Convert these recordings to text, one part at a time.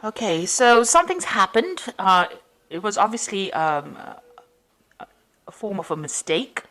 Okay, so something's happened. It was obviously a form of a mistake,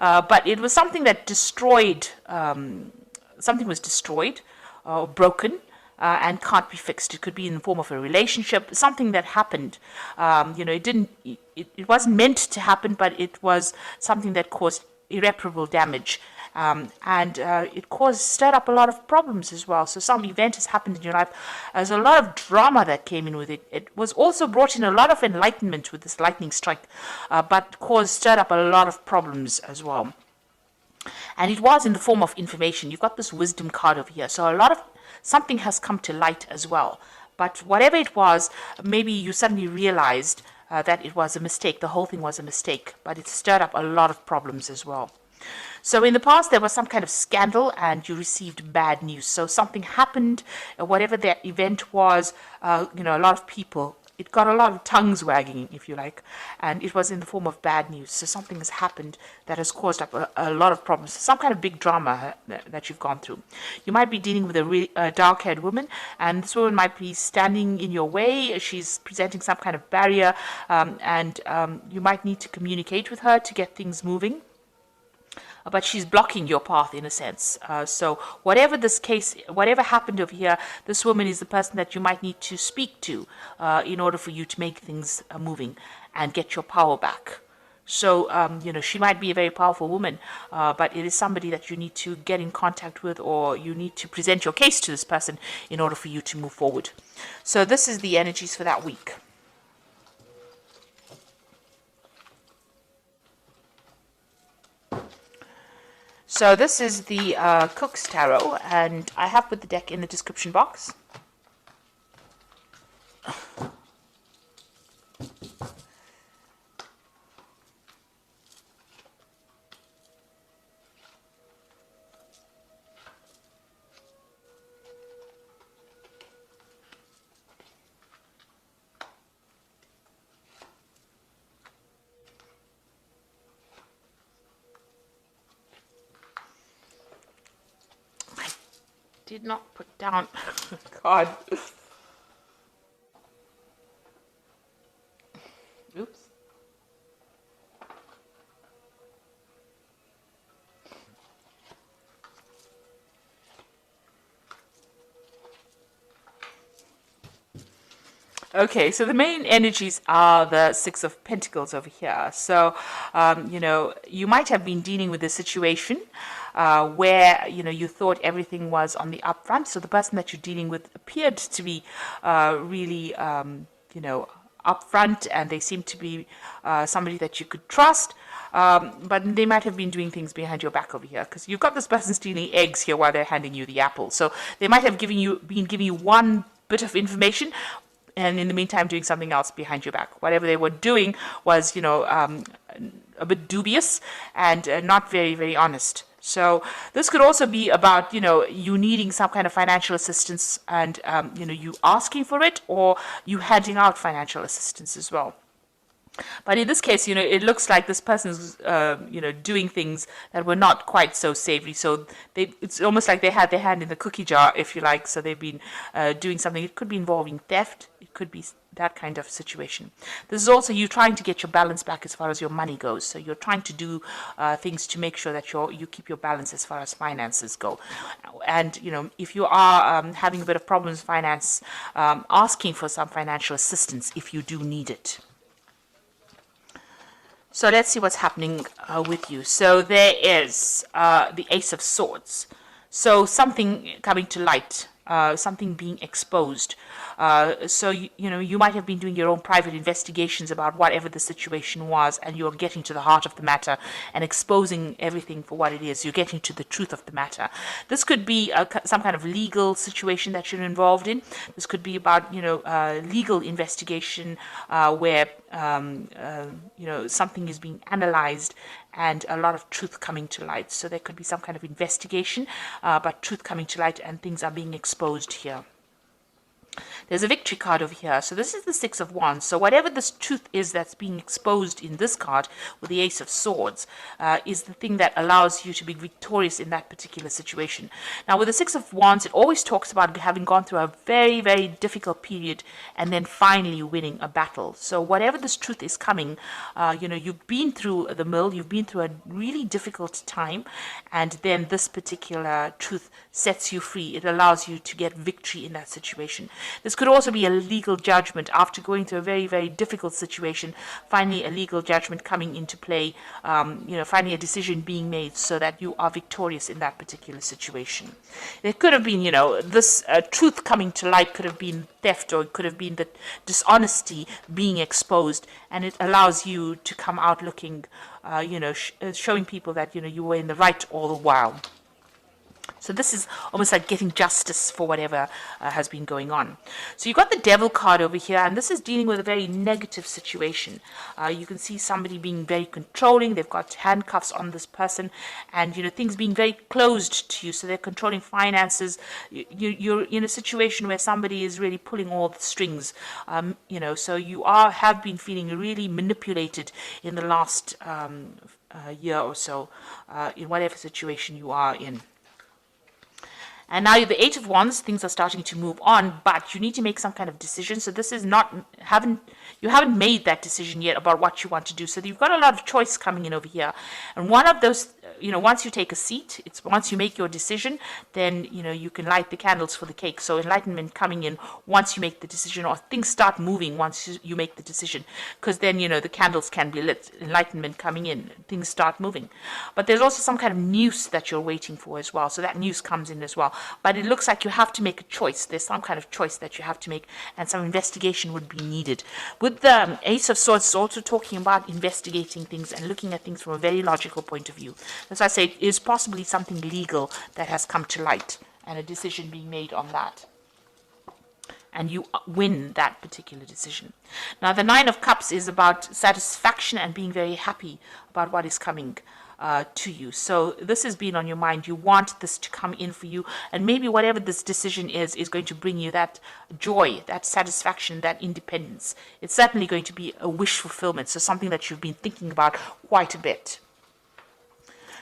but it was something that destroyed, something was destroyed or broken. And can't be fixed. It could be in the form of a relationship, something that happened. It didn't. It wasn't meant to happen, but it was something that caused irreparable damage. And it stirred up a lot of problems as well. So some event has happened in your life. There's a lot of drama that came in with it. It was also brought in a lot of enlightenment with this lightning strike, but stirred up a lot of problems as well. And it was in the form of information. You've got this wisdom card over here. So a lot of something has come to light as well. But whatever it was, maybe you suddenly realized that it was a mistake. The whole thing was a mistake, but it stirred up a lot of problems as well. So in the past, there was some kind of scandal and you received bad news. So something happened, whatever that event was, a lot of people, it got a lot of tongues wagging, if you like, and it was in the form of bad news. So something has happened that has caused up a lot of problems, some kind of big drama that you've gone through. You might be dealing with a dark-haired woman, and this woman might be standing in your way. She's presenting some kind of barrier, and you might need to communicate with her to get things moving. But she's blocking your path in a sense. So whatever this case, whatever happened over here, this woman is the person that you might need to speak to in order for you to make things moving and get your power back. So, she might be a very powerful woman, but it is somebody that you need to get in contact with, or you need to present your case to this person in order for you to move forward. So this is the energies for that week. So this is the Cook's Tarot, and I have put the deck in the description box. Did not put down. God. Oops. Okay, so the main energies are the Six of Pentacles over here. So, you might have been dealing with a situation where, you thought everything was on the upfront. So the person that you're dealing with appeared to be really, upfront, and they seem to be somebody that you could trust. But they might have been doing things behind your back over here, because you've got this person stealing eggs here while they're handing you the apple. So they might have been giving you one bit of information, and in the meantime doing something else behind your back. Whatever they were doing was, a bit dubious and not very, very honest. So this could also be about, you needing some kind of financial assistance and, you asking for it, or you handing out financial assistance as well. But in this case, it looks like this person's, doing things that were not quite so savory. So it's almost like they had their hand in the cookie jar, if you like. So they've been doing something. It could be involving theft. It could be that kind of situation. This is also you trying to get your balance back as far as your money goes. So you're trying to do things to make sure that you keep your balance as far as finances go. And, if you are having a bit of problems with finance, asking for some financial assistance if you do need it. So let's see what's happening with you. So there is the Ace of Swords. So something coming to light, something being exposed. So, you might have been doing your own private investigations about whatever the situation was, and you're getting to the heart of the matter and exposing everything for what it is. You're getting to the truth of the matter. This could be some kind of legal situation that you're involved in. This could be about, legal investigation where, something is being analyzed and a lot of truth coming to light. So there could be some kind of investigation, but truth coming to light and things are being exposed here. There's a victory card over here. So this is the Six of Wands. So whatever this truth is that's being exposed in this card with the Ace of Swords is the thing that allows you to be victorious in that particular situation. Now with the Six of Wands, it always talks about having gone through a very, very difficult period and then finally winning a battle. So whatever this truth is coming, you've been through the mill, you've been through a really difficult time, and then this particular truth sets you free. It allows you to get victory in that situation. This could also be a legal judgment after going through a very, very difficult situation. Finally, a legal judgment coming into play, finally a decision being made so that you are victorious in that particular situation. It could have been, this truth coming to light could have been theft, or it could have been the dishonesty being exposed, and it allows you to come out looking, showing people that, you were in the right all the while. So this is almost like getting justice for whatever has been going on. So you've got the Devil card over here, and this is dealing with a very negative situation. You can see somebody being very controlling. They've got handcuffs on this person, and things being very closed to you. So they're controlling finances. You're in a situation where somebody is really pulling all the strings. So you have been feeling really manipulated in the last year or so in whatever situation you are in. And now the Eight of Wands, things are starting to move on, but you need to make some kind of decision. So this is you haven't made that decision yet about what you want to do. So you've got a lot of choice coming in over here. And one of those, once you take a seat, once you make your decision, then, you can light the candles for the cake. So enlightenment coming in once you make the decision, or things start moving once you make the decision. Because then, the candles can be lit, enlightenment coming in, things start moving. But there's also some kind of news that you're waiting for as well. So that news comes in as well. But it looks like you have to make a choice. There's some kind of choice that you have to make, and some investigation would be needed. With the Ace of Swords, it's also talking about investigating things and looking at things from a very logical point of view. As I say, it is possibly something legal that has come to light, and a decision being made on that. And you win that particular decision. Now, the Nine of Cups is about satisfaction and being very happy about what is coming to you. So this has been on your mind. You want this to come in for you, and maybe whatever this decision is going to bring you that joy, that satisfaction, that independence. It's certainly going to be a wish fulfillment, so something that you've been thinking about quite a bit.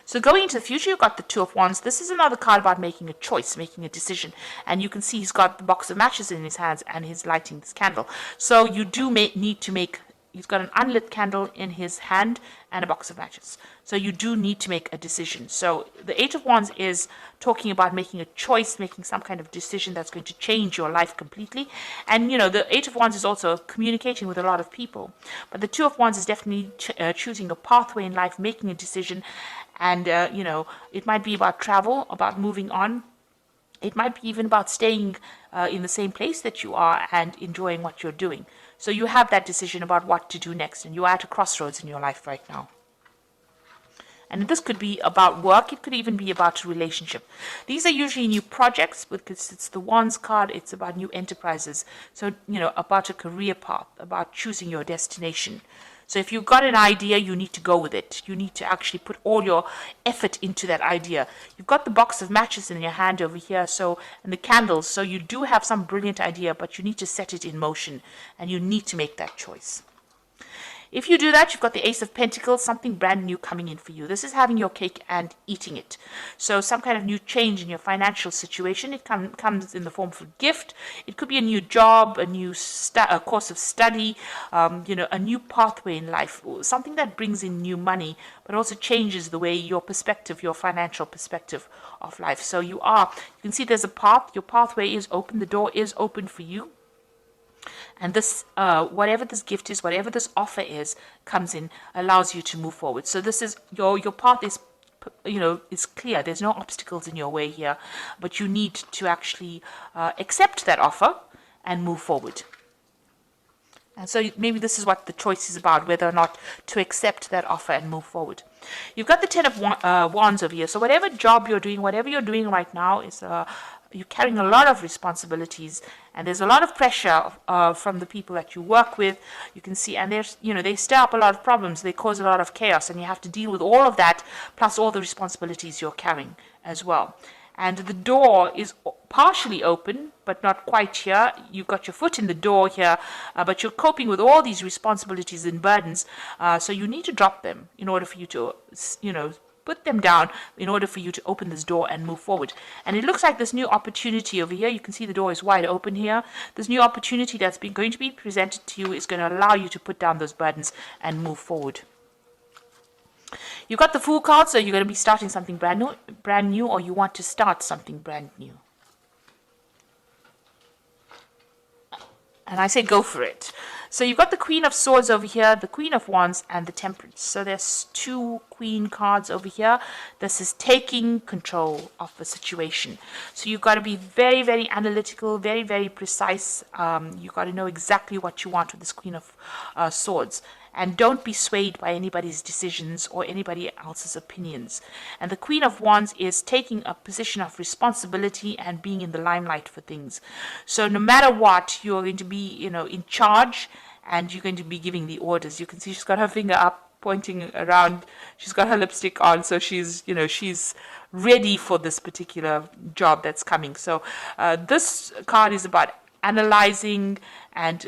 So going into the future, you've got the Two of Wands. This is another card about making a choice, making a decision. And you can see he's got the box of matches in his hands, and he's lighting this candle. So you do need to make, he's got an unlit candle in his hand and a box of matches. So you do need to make a decision. So the Eight of Wands is talking about making a choice, making some kind of decision that's going to change your life completely. And, the Eight of Wands is also communicating with a lot of people. But the Two of Wands is definitely choosing a pathway in life, making a decision. And, it might be about travel, about moving on. It might be even about staying in the same place that you are and enjoying what you're doing. So you have that decision about what to do next, and you are at a crossroads in your life right now. And this could be about work. It could even be about a relationship. These are usually new projects because it's the Wands card. It's about new enterprises. So, about a career path, about choosing your destination. So if you've got an idea, you need to go with it. You need to actually put all your effort into that idea. You've got the box of matches in your hand over here, and the candles. So you do have some brilliant idea, but you need to set it in motion, and you need to make that choice. If you do that, you've got the Ace of Pentacles, something brand new coming in for you. This is having your cake and eating it. So some kind of new change in your financial situation. It comes in the form of a gift. It could be a new job, a new a course of study, a new pathway in life, something that brings in new money, but also changes the way your perspective, your financial perspective of life. So you can see there's a path. Your pathway is open. The door is open for you. And this, whatever this gift is, whatever this offer is, comes in, allows you to move forward. So this is your path is, is clear. There's no obstacles in your way here, but you need to actually accept that offer and move forward. And so maybe this is what the choice is about, whether or not to accept that offer and move forward. You've got the Ten of Wands over here. So whatever job you're doing, whatever you're doing right now is you're carrying a lot of responsibilities, and there's a lot of pressure from the people that you work with. You can see, and there's, they stir up a lot of problems. They cause a lot of chaos, and you have to deal with all of that, plus all the responsibilities you're carrying as well. and the door is partially open, but not quite here. You've got your foot in the door here, but you're coping with all these responsibilities and burdens, so you need to drop them in order for you to, put them down in order for you to open this door and move forward. And it looks like this new opportunity over here, you can see the door is wide open here. This new opportunity that's going to be presented to you is going to allow you to put down those burdens and move forward. You've got the Fool card, so you're going to be starting something brand new, or you want to start something brand new. And I say go for it. So you've got the Queen of Swords over here, the Queen of Wands, and the Temperance. So there's 2 Queen cards over here. This is taking control of the situation. So you've got to be very, very analytical, very, very precise. You've got to know exactly what you want with this Queen of Swords. And don't be swayed by anybody's decisions or anybody else's opinions. And the Queen of Wands is taking a position of responsibility and being in the limelight for things. So no matter what, you're going to be, in charge, and you're going to be giving the orders. You can see she's got her finger up, pointing around. She's got her lipstick on, so she's ready for this particular job that's coming. So this card is about analyzing and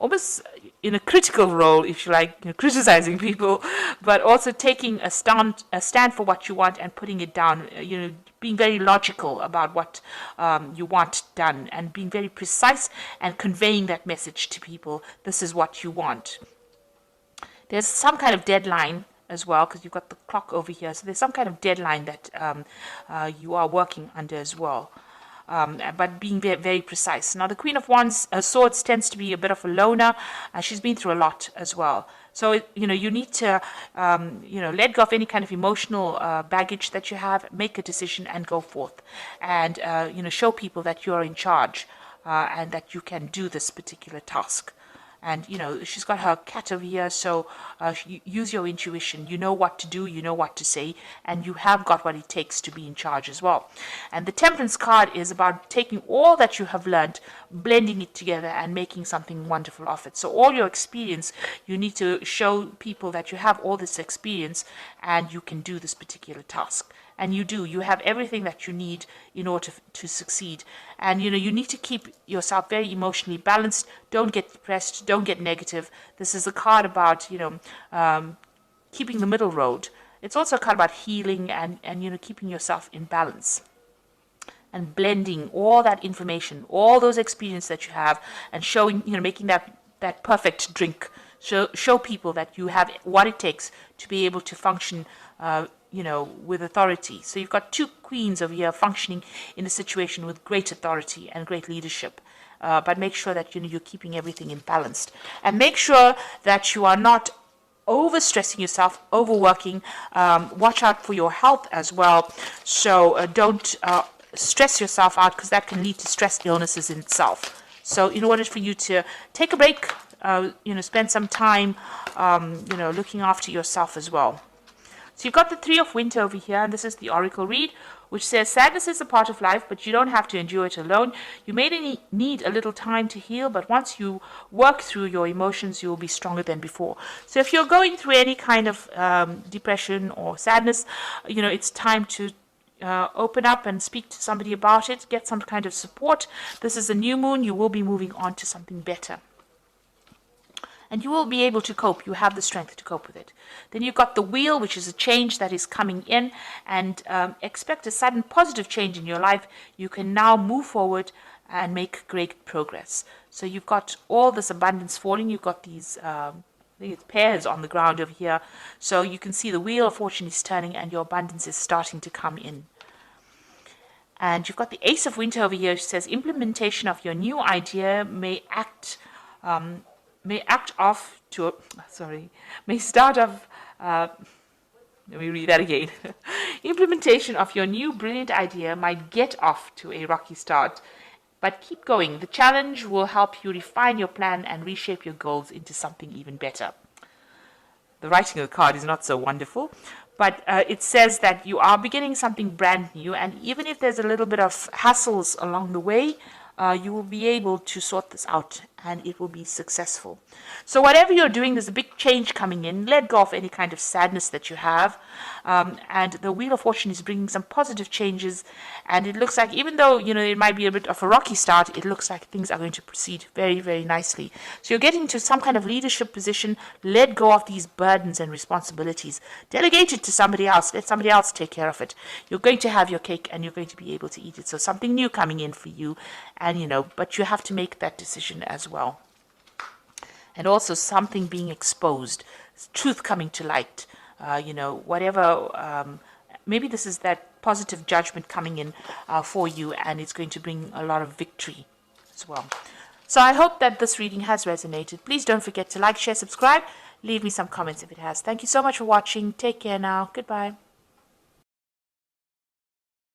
almost in a critical role, if you like, criticizing people, but also taking a stand for what you want and putting it down, being very logical about what you want done, and being very precise and conveying that message to people. This is what you want. There's some kind of deadline as well, because you've got the clock over here, so there's some kind of deadline that you are working under as well. But being very, very precise. Now, the Queen of Wands, Swords tends to be a bit of a loner, and she's been through a lot as well. So, you need to, let go of any kind of emotional baggage that you have, make a decision and go forth. And, show people that you're in charge and that you can do this particular task. And, she's got her cat over here, so use your intuition. You know what to do, you know what to say, and you have got what it takes to be in charge as well. And the Temperance card is about taking all that you have learned, blending it together, and making something wonderful of it. So all your experience, you need to show people that you have all this experience, and you can do this particular task. And you do. You have everything that you need in order to succeed. And, you need to keep yourself very emotionally balanced. Don't get depressed. Don't get negative. This is a card about, keeping the middle road. It's also a card about healing and keeping yourself in balance. And blending all that information, all those experiences that you have, and showing, making that perfect drink. Show people that you have what it takes to be able to function with authority. So you've got 2 queens over here functioning in a situation with great authority and great leadership. But make sure that you're keeping everything in balanced. And make sure that you are not overstressing yourself, overworking. Watch out for your health as well. So don't stress yourself out, because that can lead to stress illnesses in itself. So in order for you to take a break, spend some time, looking after yourself as well. So you've got the 3 of Winter over here, and this is the Oracle read, which says, sadness is a part of life, but you don't have to endure it alone. You may need a little time to heal, but once you work through your emotions, you will be stronger than before. So if you're going through any kind of depression or sadness, it's time to open up and speak to somebody about it, get some kind of support. This is a new moon. You will be moving on to something better. And you will be able to cope. You have the strength to cope with it. Then you've got the Wheel, which is a change that is coming in, and expect a sudden positive change in your life. You can now move forward and make great progress. So you've got all this abundance falling. You've got these I think it's pears on the ground over here. So you can see the Wheel of Fortune is turning, and your abundance is starting to come in. And you've got the Ace of Winter over here, which says implementation of your new idea may start off, let me read that again. Implementation of your new brilliant idea might get off to a rocky start, but keep going. The challenge will help you refine your plan and reshape your goals into something even better. The writing of the card is not so wonderful, but it says that you are beginning something brand new, and even if there's a little bit of hassles along the way, you will be able to sort this out and it will be successful. So whatever you're doing, there's a big change coming in. Let go of any kind of sadness that you have. And the Wheel of Fortune is bringing some positive changes. And it looks like, even though, it might be a bit of a rocky start, it looks like things are going to proceed very, very nicely. So you're getting to some kind of leadership position. Let go of these burdens and responsibilities. Delegate it to somebody else. Let somebody else take care of it. You're going to have your cake and you're going to be able to eat it. So something new coming in for you. And, but you have to make that decision as well. And also something being exposed, truth coming to light, whatever, maybe this is that positive judgment coming in for you, and it's going to bring a lot of victory as well. So I hope that this reading has resonated. Please don't forget to like, share, subscribe. Leave me some comments if it has. Thank you so much for watching. Take care now. Goodbye.